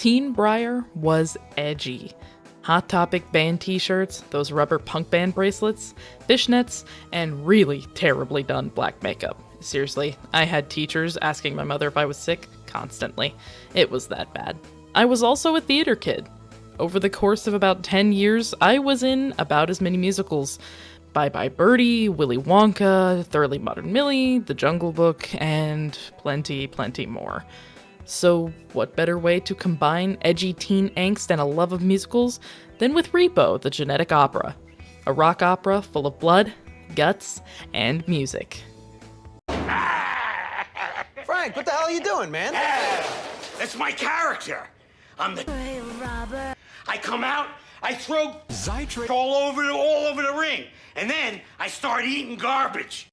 Teen Briar was edgy. Hot Topic band t-shirts, those rubber punk band bracelets, fishnets, and really terribly done black makeup. Seriously, I had teachers asking my mother if I was sick constantly. It was that bad. I was also a theater kid. Over the course of about 10 years, I was in about as many musicals. Bye Bye Birdie, Willy Wonka, Thoroughly Modern Millie, The Jungle Book, and plenty, plenty more. So what better way to combine edgy teen angst and a love of musicals than with Repo, the Genetic Opera? A rock opera full of blood, guts, and music. Frank, what the hell are you doing, man? That's my character. I'm the robber. I come out, I throw Zytrate all over the ring, and then I start eating garbage.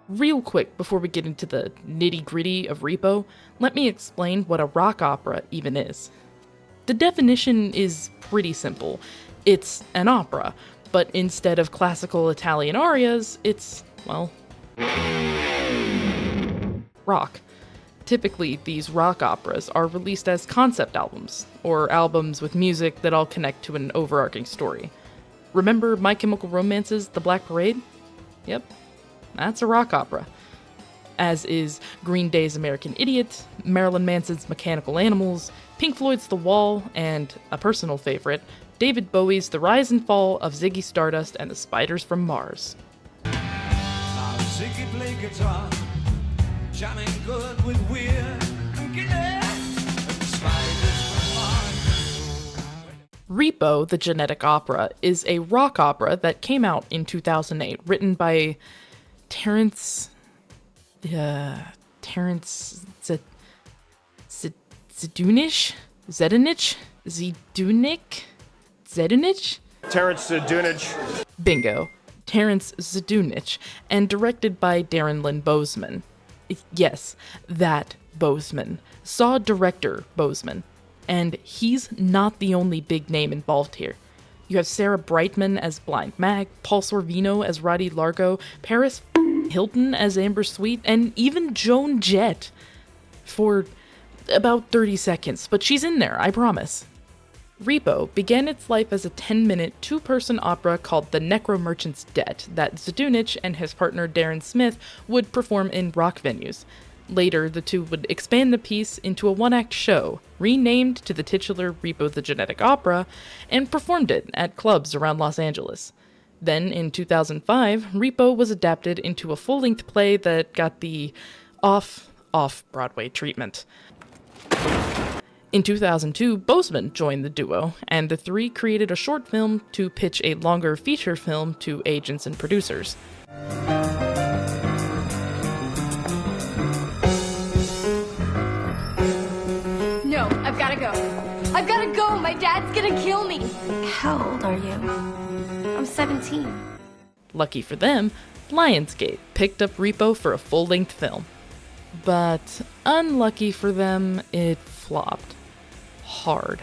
Real quick, before we get into the nitty-gritty of Repo, let me explain what a rock opera even is. The definition is pretty simple. It's an opera, but instead of classical Italian arias, it's, well, rock. Typically, these rock operas are released as concept albums, or albums with music that all connect to an overarching story. Remember My Chemical Romance's The Black Parade? Yep. That's a rock opera. As is Green Day's American Idiot, Marilyn Manson's Mechanical Animals, Pink Floyd's The Wall, and, a personal favorite, David Bowie's The Rise and Fall of Ziggy Stardust and the Spiders from Mars. Now Ziggy play guitar, jamming good with weird, Spiders from Mars. Repo, the Genetic Opera, is a rock opera that came out in 2008, written by Terence Zdunich? Terence Zdunich. Bingo. Terence Zdunich, and directed by Darren Lynn Bousman. Yes, that Bousman. Saw director Bousman. And he's not the only big name involved here. You have Sarah Brightman as Blind Mag, Paul Sorvino as Roddy Largo, Paris Hilton as Amber Sweet, and even Joan Jett for about 30 seconds, but she's in there, I promise. Repo began its life as a 10-minute, two-person opera called The Necro Merchant's Debt that Zdunich and his partner Darren Smith would perform in rock venues. Later, the two would expand the piece into a one-act show, renamed to the titular Repo the Genetic Opera, and performed it at clubs around Los Angeles. Then, in 2005, Repo was adapted into a full-length play that got the off-Broadway treatment. In 2002, Bousman joined the duo, and the three created a short film to pitch a longer feature film to agents and producers. No, I've gotta go. I've gotta go! My dad's gonna kill me! How old are you? I'm 17. Lucky for them, Lionsgate picked up Repo for a full-length film. But unlucky for them, it flopped. Hard.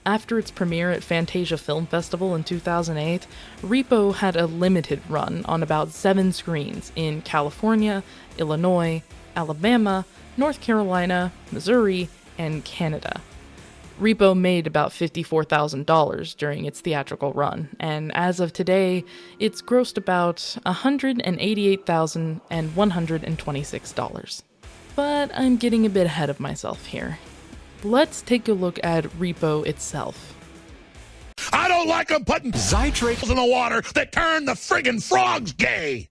After its premiere at Fantasia Film Festival in 2008, Repo had a limited run on about 7 screens in California, Illinois, Alabama, North Carolina, Missouri, and Canada. Repo made about $54,000 during its theatrical run, and as of today, it's grossed about $188,126. But I'm getting a bit ahead of myself here. Let's take a look at Repo itself. I don't like them putting Zytrate in the water that turn the friggin' frogs gay!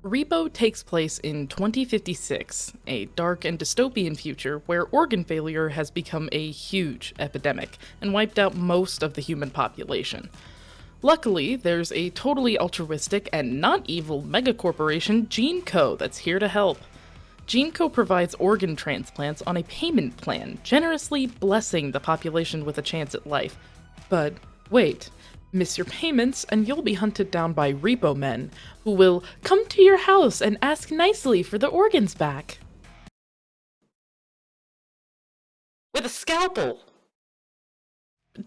Repo takes place in 2056, a dark and dystopian future where organ failure has become a huge epidemic and wiped out most of the human population. Luckily, there's a totally altruistic and not evil megacorporation, GeneCo, that's here to help. GeneCo provides organ transplants on a payment plan, generously blessing the population with a chance at life. But wait, miss your payments and you'll be hunted down by Repo men, who will come to your house and ask nicely for the organs back. With a scalpel!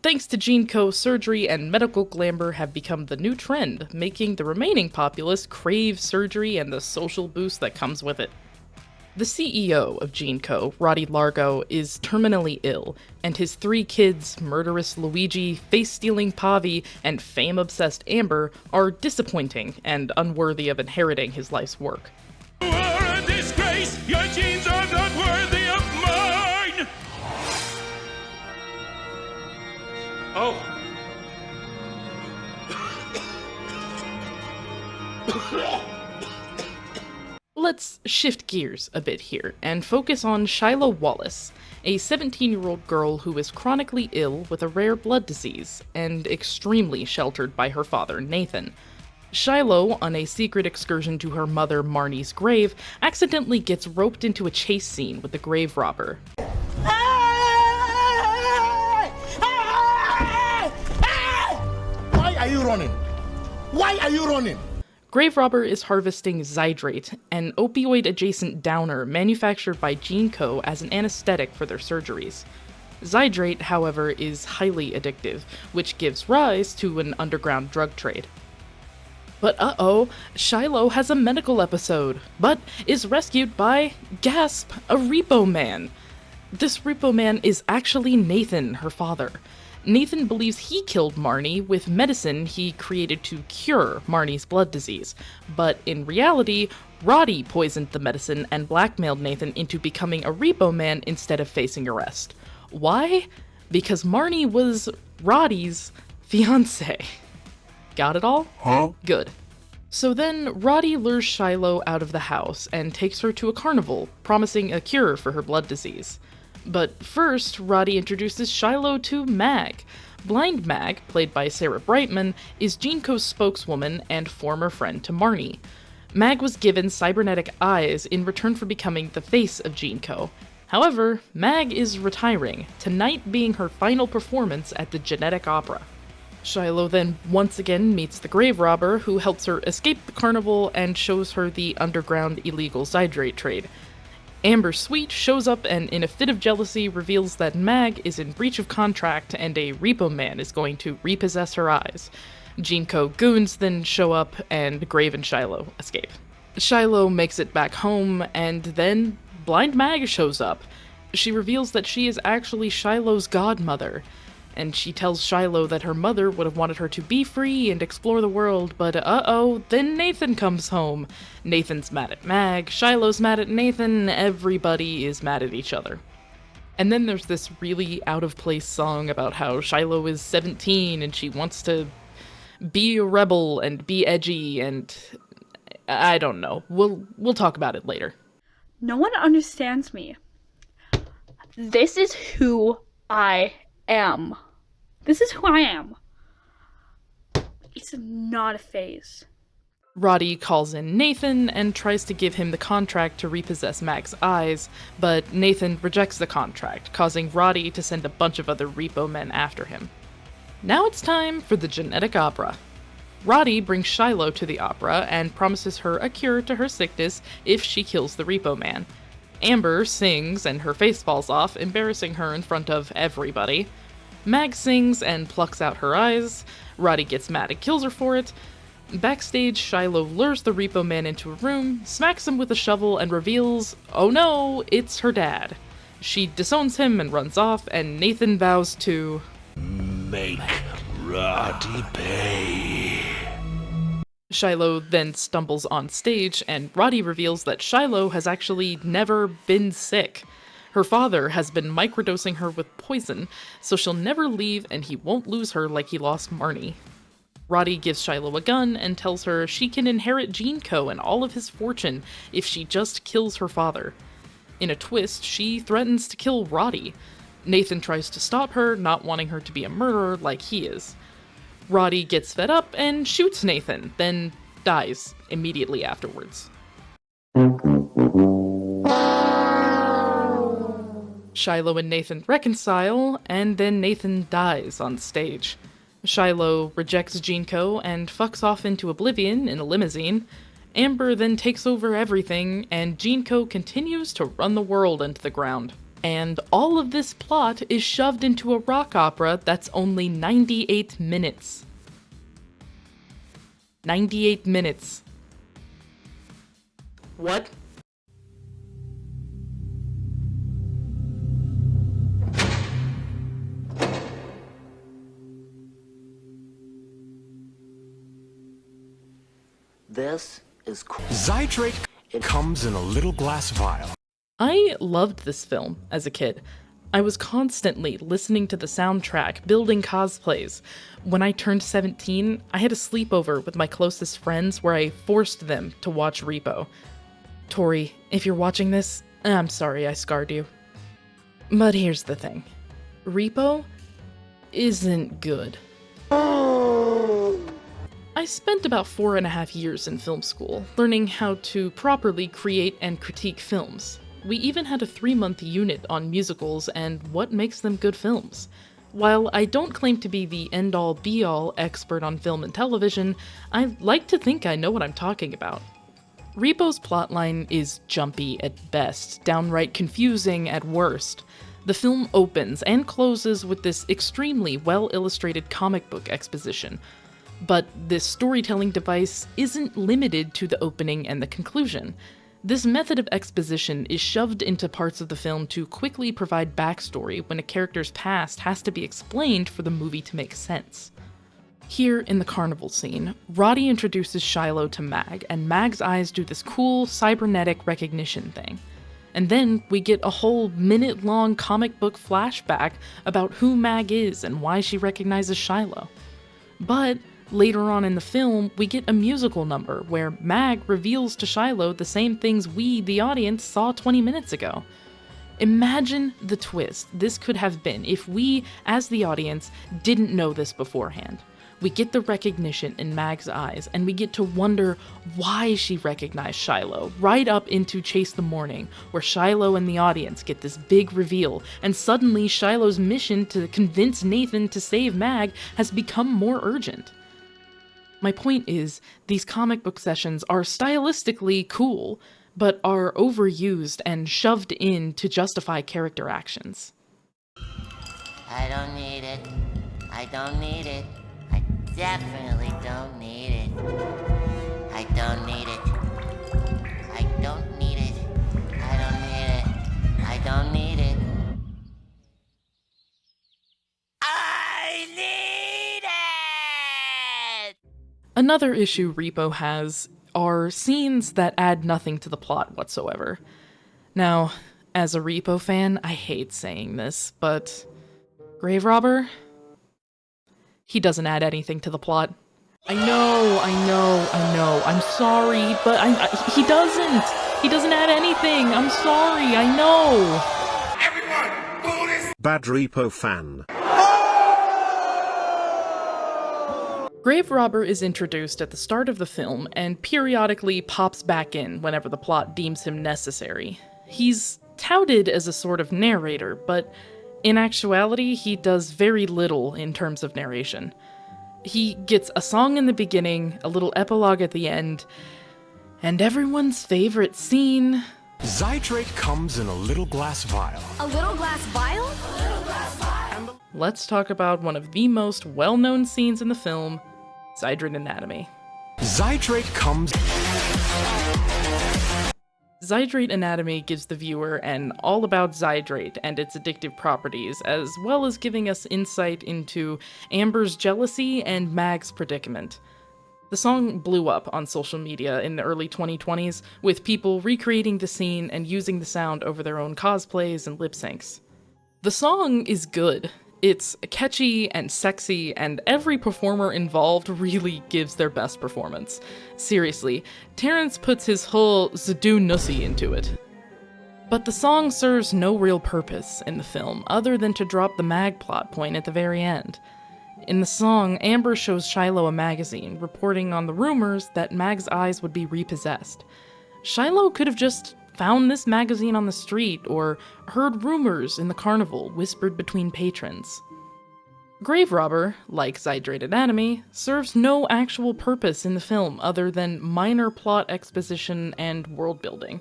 Thanks to Gene Co, surgery and medical glamour have become the new trend, making the remaining populace crave surgery and the social boost that comes with it. The CEO of Gene Co, Roddy Largo, is terminally ill, and his 3 kids, murderous Luigi, face-stealing Pavi, and fame-obsessed Amber, are disappointing and unworthy of inheriting his life's work. You are a disgrace. Your genes are not worthy of mine. Oh. Let's shift gears a bit here and focus on Shiloh Wallace, a 17-year-old girl who is chronically ill with a rare blood disease and extremely sheltered by her father, Nathan. Shiloh, on a secret excursion to her mother Marnie's grave, accidentally gets roped into a chase scene with the grave robber. Why are you running? Why are you running? Grave Robber is harvesting Zydrate, an opioid-adjacent downer manufactured by Gene Co as an anesthetic for their surgeries. Zydrate, however, is highly addictive, which gives rise to an underground drug trade. But uh-oh, Shiloh has a medical episode, but is rescued by, gasp, a Repo Man. This Repo Man is actually Nathan, her father. Nathan believes he killed Marnie with medicine he created to cure Marnie's blood disease, but in reality, Roddy poisoned the medicine and blackmailed Nathan into becoming a Repo Man instead of facing arrest. Why? Because Marnie was Roddy's fiancé. Got it all? Huh? Good. So then, Roddy lures Shiloh out of the house and takes her to a carnival, promising a cure for her blood disease. But first, Roddy introduces Shiloh to Mag. Blind Mag, played by Sarah Brightman, is Gene Co's spokeswoman and former friend to Marnie. Mag was given cybernetic eyes in return for becoming the face of Gene Co. However, Mag is retiring, tonight being her final performance at the Genetic Opera. Shiloh then once again meets the grave robber, who helps her escape the carnival and shows her the underground illegal Zydrate trade. Amber Sweet shows up and, in a fit of jealousy, reveals that Mag is in breach of contract and a Repo Man is going to repossess her eyes. Gene Co goons then show up and Grave and Shiloh escape. Shiloh makes it back home, and then Blind Mag shows up. She reveals that she is actually Shiloh's godmother, and she tells Shiloh that her mother would have wanted her to be free and explore the world, but uh-oh, then Nathan comes home. Nathan's mad at Mag, Shiloh's mad at Nathan, everybody is mad at each other. And then there's this really out-of-place song about how Shiloh is 17 and she wants to be a rebel and be edgy, and I don't know. We'll talk about it later. No one understands me. This is who I am. This is who I am. It's not a phase. Roddy calls in Nathan and tries to give him the contract to repossess Mag's eyes, but Nathan rejects the contract, causing Roddy to send a bunch of other Repo Men after him. Now it's time for the Genetic Opera. Roddy brings Shiloh to the opera and promises her a cure to her sickness if she kills the Repo Man. Amber sings and her face falls off, embarrassing her in front of everybody. Mag sings and plucks out her eyes. Roddy gets mad and kills her for it. Backstage, Shiloh lures the Repo Man into a room, smacks him with a shovel, and reveals, oh no, it's her dad. She disowns him and runs off, and Nathan vows to Make Roddy pay. Shiloh then stumbles on stage, and Roddy reveals that Shiloh has actually never been sick. Her father has been microdosing her with poison, so she'll never leave and he won't lose her like he lost Marnie. Roddy gives Shiloh a gun and tells her she can inherit Gene Co and all of his fortune if she just kills her father. In a twist, she threatens to kill Roddy. Nathan tries to stop her, not wanting her to be a murderer like he is. Roddy gets fed up and shoots Nathan, then dies immediately afterwards. Shiloh and Nathan reconcile, and then Nathan dies on stage. Shiloh rejects Gene Co and fucks off into oblivion in a limousine. Amber then takes over everything, and Gene Co continues to run the world into the ground. And all of this plot is shoved into a rock opera that's only 98 minutes. 98 minutes. What? This is cool. Zydrate comes in a little glass vial. I loved this film as a kid. I was constantly listening to the soundtrack, building cosplays. When I turned 17, I had a sleepover with my closest friends where I forced them to watch Repo. Tori, if you're watching this, I'm sorry I scarred you. But here's the thing. Repo isn't good. I spent about 4.5 years in film school, learning how to properly create and critique films. We even had a 3-month unit on musicals and what makes them good films. While I don't claim to be the end-all be-all expert on film and television, I like to think I know what I'm talking about. Repo's plotline is jumpy at best, downright confusing at worst. The film opens and closes with this extremely well-illustrated comic book exposition. But this storytelling device isn't limited to the opening and the conclusion. This method of exposition is shoved into parts of the film to quickly provide backstory when a character's past has to be explained for the movie to make sense. Here in the carnival scene, Roddy introduces Shiloh to Mag, and Mag's eyes do this cool cybernetic recognition thing. And then we get a whole minute-long comic book flashback about who Mag is and why she recognizes Shiloh. But later on in the film, we get a musical number where Mag reveals to Shiloh the same things we, the audience, saw 20 minutes ago. Imagine the twist this could have been if we, as the audience, didn't know this beforehand. We get the recognition in Mag's eyes, and we get to wonder why she recognized Shiloh, right up into Chase the Morning, where Shiloh and the audience get this big reveal, and suddenly Shiloh's mission to convince Nathan to save Mag has become more urgent. My point is, these comic book sessions are stylistically cool, but are overused and shoved in to justify character actions. I don't need it. I don't need it. I definitely don't need it. I don't need it. I don't need it. I don't need it. I don't need it. I need it! Another issue Repo has are scenes that add nothing to the plot whatsoever. Now, as a Repo fan, I hate saying this, but Grave Robber? He doesn't add anything to the plot. I know. I'm sorry, but he doesn't. He doesn't add anything. I'm sorry, I know. Everyone, boo this! Bad Repo fan. Grave Robber is introduced at the start of the film and periodically pops back in whenever the plot deems him necessary. He's touted as a sort of narrator, but in actuality, he does very little in terms of narration. He gets a song in the beginning, a little epilogue at the end, and everyone's favorite scene. Zydrate comes in a little glass vial. A little glass vial? A little glass vial. Let's talk about one of the most well-known scenes in the film, Zydrate Anatomy. Zydrate comes... Zydrate Anatomy gives the viewer an all about Zydrate and its addictive properties, as well as giving us insight into Amber's jealousy and Mag's predicament. The song blew up on social media in the early 2020s, with people recreating the scene and using the sound over their own cosplays and lip syncs. The song is good. It's catchy and sexy, and every performer involved really gives their best performance. Seriously, Terrence puts his whole Zadu Nussi into it. But the song serves no real purpose in the film, other than to drop the Mag plot point at the very end. In the song, Amber shows Shiloh a magazine, reporting on the rumors that Mag's eyes would be repossessed. Shiloh could have just found this magazine on the street, or heard rumors in the carnival whispered between patrons. Grave Robber, like Zydrate Anatomy, serves no actual purpose in the film other than minor plot exposition and world building.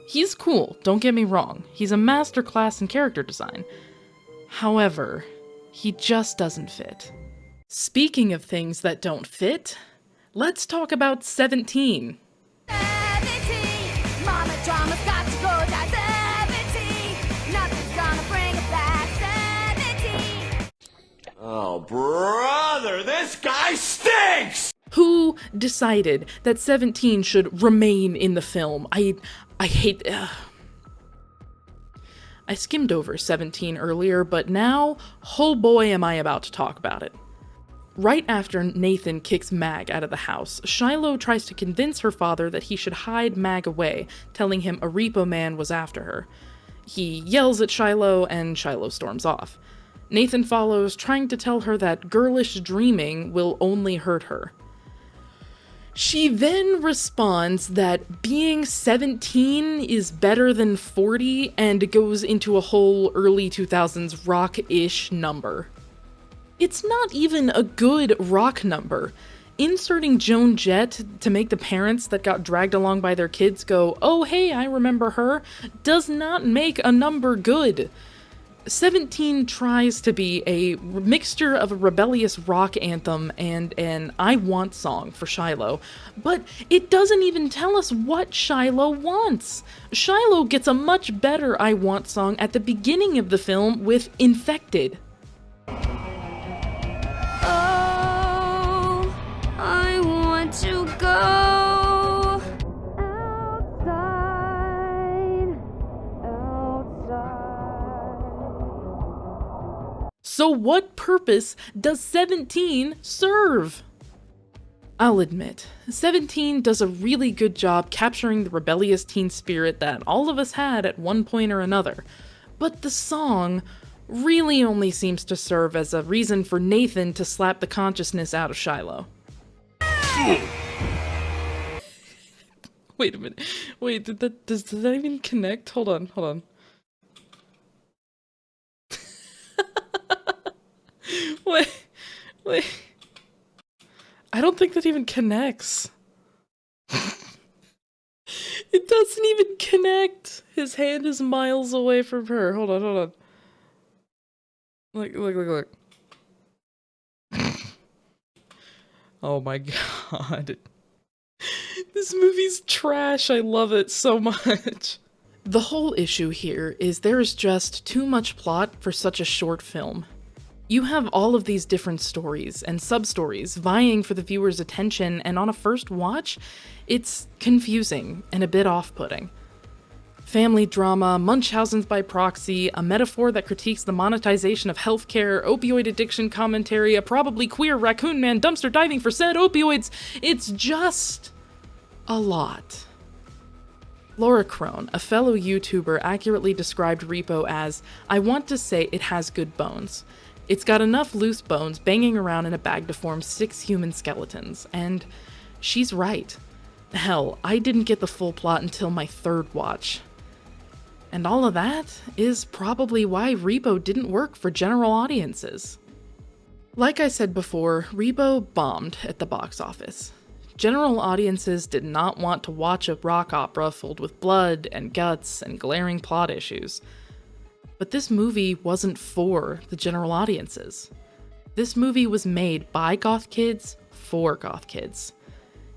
He's cool, don't get me wrong. He's a masterclass in character design. However, he just doesn't fit. Speaking of things that don't fit, let's talk about 17. 17, mama drama's got to go down 17. Nothing's gonna bring it back 17. Oh, brother, this guy stinks! Who decided that 17 should remain in the film? I hate... I skimmed over 17 earlier, but now, oh boy am I about to talk about it. Right after Nathan kicks Mag out of the house, Shiloh tries to convince her father that he should hide Mag away, telling him a Repo man was after her. He yells at Shiloh, and Shiloh storms off. Nathan follows, trying to tell her that girlish dreaming will only hurt her. She then responds that being 17 is better than 40 and goes into a whole early 2000s rock-ish number. It's not even a good rock number. Inserting Joan Jett to make the parents that got dragged along by their kids go, "Oh hey, I remember her," does not make a number good. 17 tries to be a mixture of a rebellious rock anthem and an I want song for Shiloh, but it doesn't even tell us what Shiloh wants. Shiloh gets a much better I want song at the beginning of the film with Infected. Oh, I want to go outside. So what purpose does 17 serve? I'll admit, 17 does a really good job capturing the rebellious teen spirit that all of us had at one point or another, but the song really only seems to serve as a reason for Nathan to slap the consciousness out of Shiloh. Wait a minute. Wait, does that even connect? Hold on. Wait. I don't think that even connects. It doesn't even connect. His hand is miles away from her. Hold on. Look. Oh my god. This movie's trash. I love it so much. The whole issue here is there is just too much plot for such a short film. You have all of these different stories and sub-stories vying for the viewer's attention, and on a first watch, it's confusing and a bit off-putting. Family drama, Munchausen's by proxy, a metaphor that critiques the monetization of healthcare, opioid addiction commentary, a probably queer raccoon man dumpster diving for said opioids. It's just a lot. Laura Crone, a fellow YouTuber, accurately described Repo as, "I want to say it has good bones. It's got enough loose bones banging around in a bag to form 6 human skeletons," and she's right. Hell, I didn't get the full plot until my 3rd watch. And all of that is probably why Repo didn't work for general audiences. Like I said before, Repo bombed at the box office. General audiences did not want to watch a rock opera filled with blood and guts and glaring plot issues. But this movie wasn't for the general audiences. This movie was made by goth kids for goth kids.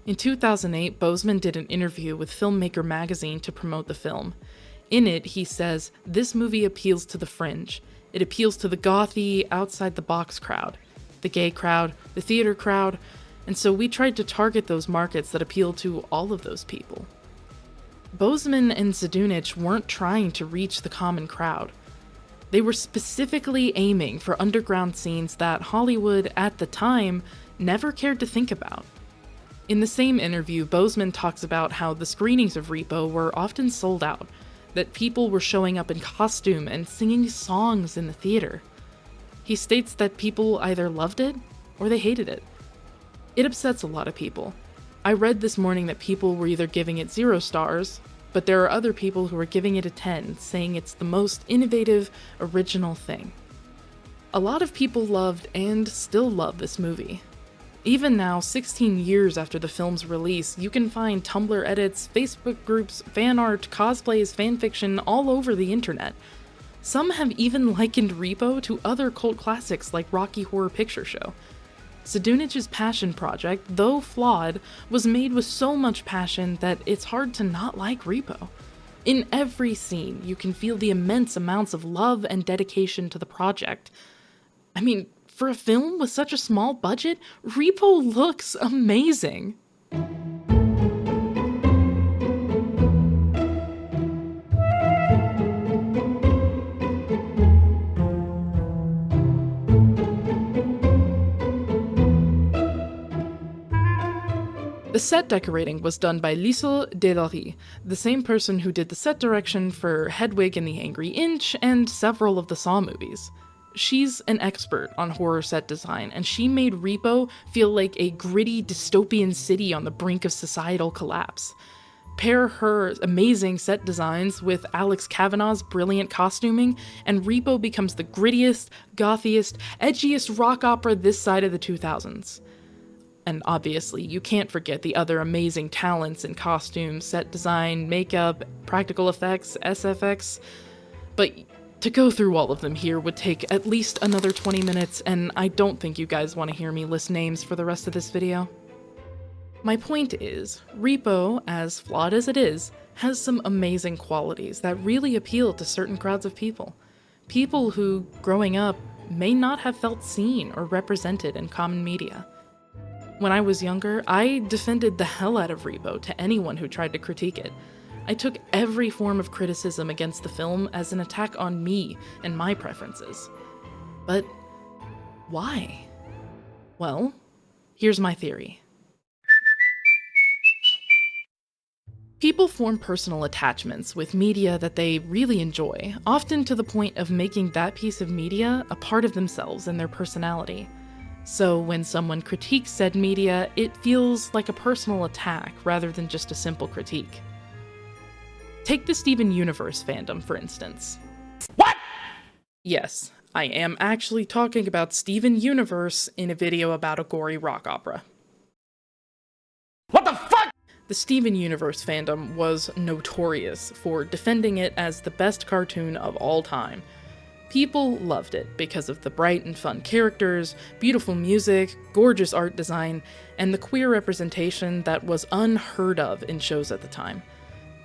In 2008, Boseman did an interview with Filmmaker magazine to promote the film. In it, he says, "This movie appeals to the fringe. It appeals to the gothy, outside-the-box crowd, the gay crowd, the theater crowd, and so we tried to target those markets that appeal to all of those people." Boseman and Zdunich weren't trying to reach the common crowd. They were specifically aiming for underground scenes that Hollywood, at the time, never cared to think about. In the same interview, Boseman talks about how the screenings of Repo were often sold out, that people were showing up in costume and singing songs in the theater. He states that people either loved it or they hated it. It upsets a lot of people. I read this morning that people were either giving it 0 stars, but there are other people who are giving it a 10, saying it's the most innovative, original thing. A lot of people loved and still love this movie. Even now, 16 years after the film's release, you can find Tumblr edits, Facebook groups, fan art, cosplays, fanfiction all over the internet. Some have even likened Repo to other cult classics like Rocky Horror Picture Show. Zidunich's passion project, though flawed, was made with so much passion that it's hard to not like Repo. In every scene, you can feel the immense amounts of love and dedication to the project. I mean, for a film with such a small budget, Repo looks amazing. The set decorating was done by Liesl Delary, the same person who did the set direction for Hedwig and the Angry Inch and several of the Saw movies. She's an expert on horror set design, and she made Repo feel like a gritty dystopian city on the brink of societal collapse. Pair her amazing set designs with Alex Kavanaugh's brilliant costuming, and Repo becomes the grittiest, gothiest, edgiest rock opera this side of the 2000s. And obviously, you can't forget the other amazing talents in costumes, set design, makeup, practical effects, SFX. But to go through all of them here would take at least another 20 minutes, and I don't think you guys want to hear me list names for the rest of this video. My point is, Repo, as flawed as it is, has some amazing qualities that really appeal to certain crowds of people. People who, growing up, may not have felt seen or represented in common media. When I was younger, I defended the hell out of Repo to anyone who tried to critique it. I took every form of criticism against the film as an attack on me and my preferences. But why? Well, here's my theory. People form personal attachments with media that they really enjoy, often to the point of making that piece of media a part of themselves and their personality. So when someone critiques said media, it feels like a personal attack rather than just a simple critique. Take the Steven Universe fandom, for instance. What? Yes, I am actually talking about Steven Universe in a video about a gory rock opera. What the fuck? The Steven Universe fandom was notorious for defending it as the best cartoon of all time. People loved it because of the bright and fun characters, beautiful music, gorgeous art design, and the queer representation that was unheard of in shows at the time.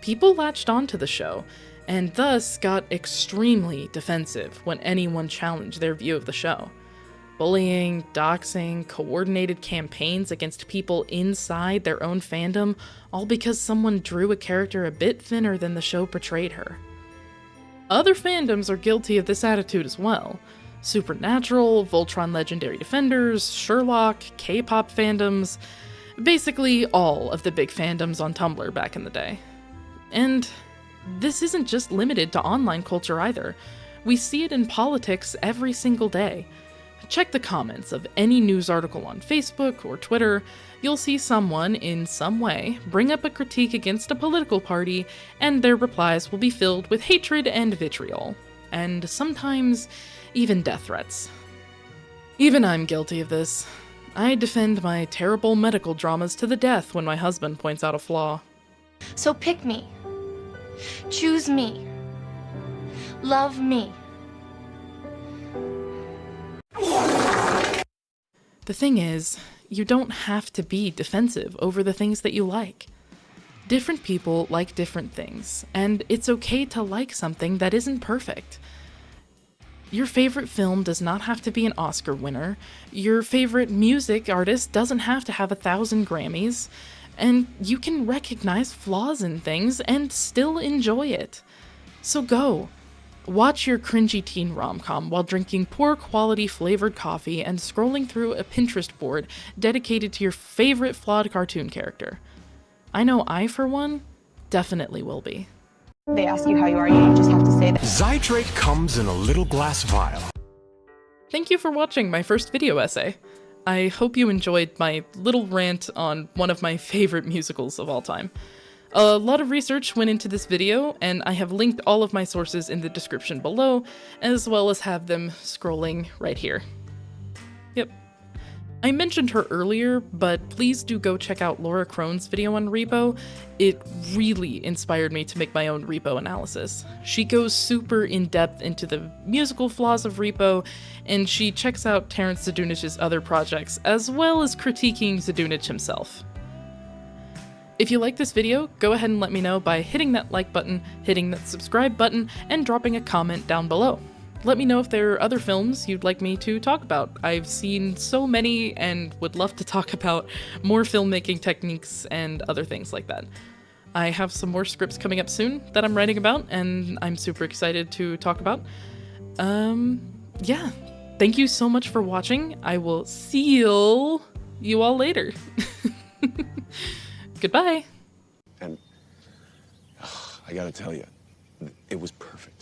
People latched onto the show, and thus got extremely defensive when anyone challenged their view of the show. Bullying, doxing, coordinated campaigns against people inside their own fandom, all because someone drew a character a bit thinner than the show portrayed her. Other fandoms are guilty of this attitude as well. Supernatural, Voltron Legendary Defenders, Sherlock, K-pop fandoms, basically all of the big fandoms on Tumblr back in the day. And this isn't just limited to online culture either. We see it in politics every single day. Check the comments of any news article on Facebook or Twitter. You'll see someone, in some way, bring up a critique against a political party, and their replies will be filled with hatred and vitriol. And sometimes, even death threats. Even I'm guilty of this. I defend my terrible medical dramas to the death when my husband points out a flaw. So pick me. Choose me. Love me. The thing is, you don't have to be defensive over the things that you like. Different people like different things, and it's okay to like something that isn't perfect. Your favorite film does not have to be an Oscar winner, your favorite music artist doesn't have to have 1,000 Grammys, and you can recognize flaws in things and still enjoy it. So go. Watch your cringy teen rom-com while drinking poor quality flavored coffee and scrolling through a Pinterest board dedicated to your favorite flawed cartoon character. I know I, for one, definitely will be. They ask you how you are, you just have to say that. Zytrate comes in a little glass vial. Thank you for watching my first video essay. I hope you enjoyed my little rant on one of my favorite musicals of all time. A lot of research went into this video, and I have linked all of my sources in the description below, as well as have them scrolling right here. Yep. I mentioned her earlier, but please do go check out Laura Crone's video on Repo. It really inspired me to make my own Repo analysis. She goes super in-depth into the musical flaws of Repo, and she checks out Terence Zdunich's other projects, as well as critiquing Zdunich himself. If you like this video, go ahead and let me know by hitting that like button, hitting that subscribe button, and dropping a comment down below. Let me know if there are other films you'd like me to talk about. I've seen so many and would love to talk about more filmmaking techniques and other things like that. I have some more scripts coming up soon that I'm writing about, and I'm super excited to talk about. Yeah. Thank you so much for watching. I will see you all later. Goodbye. And I gotta tell you, it was perfect.